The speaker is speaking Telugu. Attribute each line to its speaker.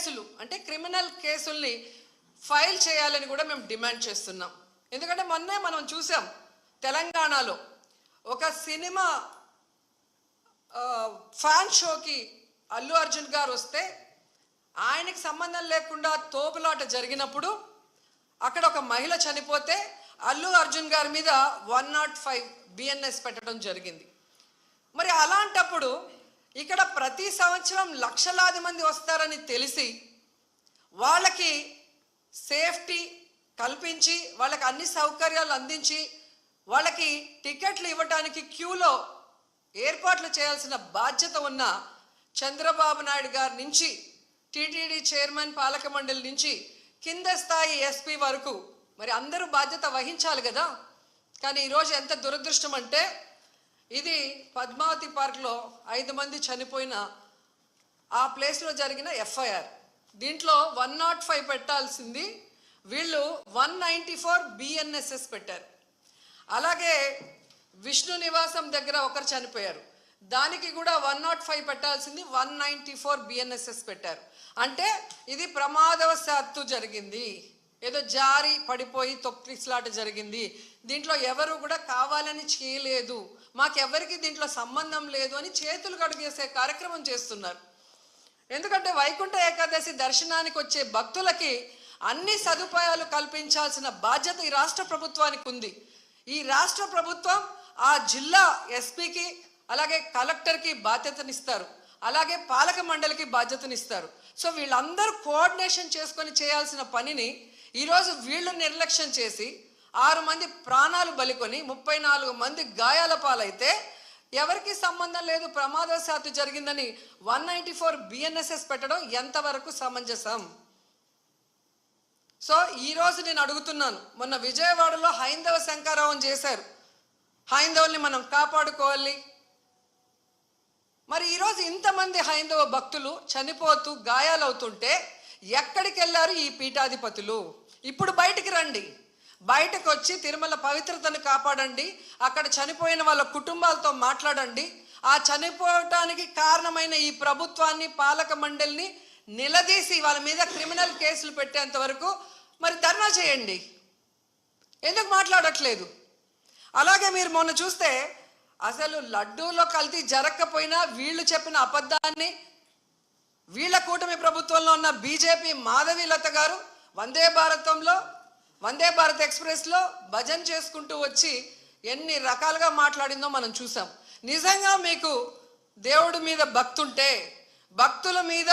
Speaker 1: కేసులు అంటే క్రిమినల్ కేసుల్ని ఫైల్ చేయాలని కూడా మేము డిమాండ్ చేస్తున్నాం. ఎందుకంటే మొన్నే మనం చూసాం తెలంగాణలో ఒక సినిమా ఫ్యాన్ షోకి అల్లు అర్జున్ గారు వస్తే ఆయనకి సంబంధం లేకుండా తోపులాట జరిగినప్పుడు అక్కడ ఒక మహిళ చనిపోతే అల్లు అర్జున్ గారి మీద 105 BNS పెట్టడం జరిగింది. మరి అలాంటప్పుడు ఇక్కడ ప్రతి సంవత్సరం లక్షలాది మంది వస్తారని తెలిసి వాళ్ళకి సేఫ్టీ కల్పించి వాళ్ళకి అన్ని సౌకర్యాలు అందించి వాళ్ళకి టికెట్లు ఇవ్వడానికి క్యూలో ఏర్పాట్లు చేయాల్సిన బాధ్యత ఉన్న చంద్రబాబు నాయుడు గారి నుంచి టీటీడీ చైర్మన్ పాలక మండలి నుంచి కింద స్థాయి ఎస్పీ వరకు మరి అందరూ బాధ్యత వహించాలి కదా. కానీ ఈరోజు ఎంత దురదృష్టం అంటే ఇది పద్మావతి పార్క్లో 5 మంది చనిపోయిన ఆ ప్లేస్లో జరిగిన FIR. దీంట్లో 105 పెట్టాల్సింది వీళ్ళు 194 BNSS పెట్టారు. అలాగే విష్ణు నివాసం దగ్గర ఒకరు చనిపోయారు, దానికి కూడా 105 పెట్టాల్సింది 194 BNSS పెట్టారు. అంటే ఇది ప్రమాదవశాత్తు జరిగింది, ఏదో జారి పడిపోయి తొక్కిసలాట జరిగింది, దీంట్లో ఎవరు కూడా కావాలని చేయలేదు, మాకెవరికి దీంట్లో సంబంధం లేదు అని చేతులు కడుగేసే కార్యక్రమం చేస్తున్నారు. ఎందుకంటే వైకుంఠ ఏకాదశి దర్శనానికి వచ్చే భక్తులకి అన్ని సదుపాయాలు కల్పించాల్సిన బాధ్యత ఈ రాష్ట్ర ప్రభుత్వానికి ఉంది. ఈ రాష్ట్ర ప్రభుత్వం ఆ జిల్లా ఎస్పీకి అలాగే కలెక్టర్కి బాధ్యతనిస్తారు, అలాగే పాలక మండలికి బాధ్యతనిస్తారు. సో వీళ్ళందరూ కోఆర్డినేషన్ చేసుకొని చేయాల్సిన పనిని ఈరోజు వీళ్ళు నిర్లక్ష్యం చేసి 6 మంది ప్రాణాలు బలికొని 34 మంది గాయాల పాలైతే ఎవరికి సంబంధం లేదు ప్రమాదవశాత్తు జరిగిందని 194 BNSS పెట్టడం ఎంతవరకు సమంజసం? సో ఈరోజు నేను అడుగుతున్నాను, మొన్న విజయవాడలో హైందవ శంకారావం చేశారు, హైందవుల్ని మనం కాపాడుకోవాలి. మరి ఈరోజు ఇంతమంది హైందవ భక్తులు చనిపోతూ గాయాలవుతుంటే ఎక్కడికి వెళ్ళారు ఈ పీఠాధిపతులు? ఇప్పుడు బయటికి రండి, బయటకు వచ్చి తిరుమల పవిత్రతను కాపాడండి, అక్కడ చనిపోయిన వాళ్ళ కుటుంబాలతో మాట్లాడండి, ఆ చనిపోవటానికి కారణమైన ఈ ప్రభుత్వాన్ని పాలక మండలిని నిలదీసి వాళ్ళ మీద క్రిమినల్ కేసులు పెట్టేంత వరకు మరి ధర్నా చేయండి. ఎందుకు మాట్లాడట్లేదు? అలాగే మీరు మొన్న చూస్తే అసలు లడ్డూలో కల్తీ జరగకపోయినా వీళ్ళు చెప్పిన అబద్ధాన్ని వీళ్ళ కూటమి ప్రభుత్వంలో ఉన్న బీజేపీ మాధవీలత గారు వందే భారత్ ఎక్స్ప్రెస్లో భజన చేసుకుంటూ వచ్చి ఎన్ని రకాలుగా మాట్లాడిందో మనం చూసాం. నిజంగా మీకు దేవుడి మీద భక్తుంటే భక్తుల మీద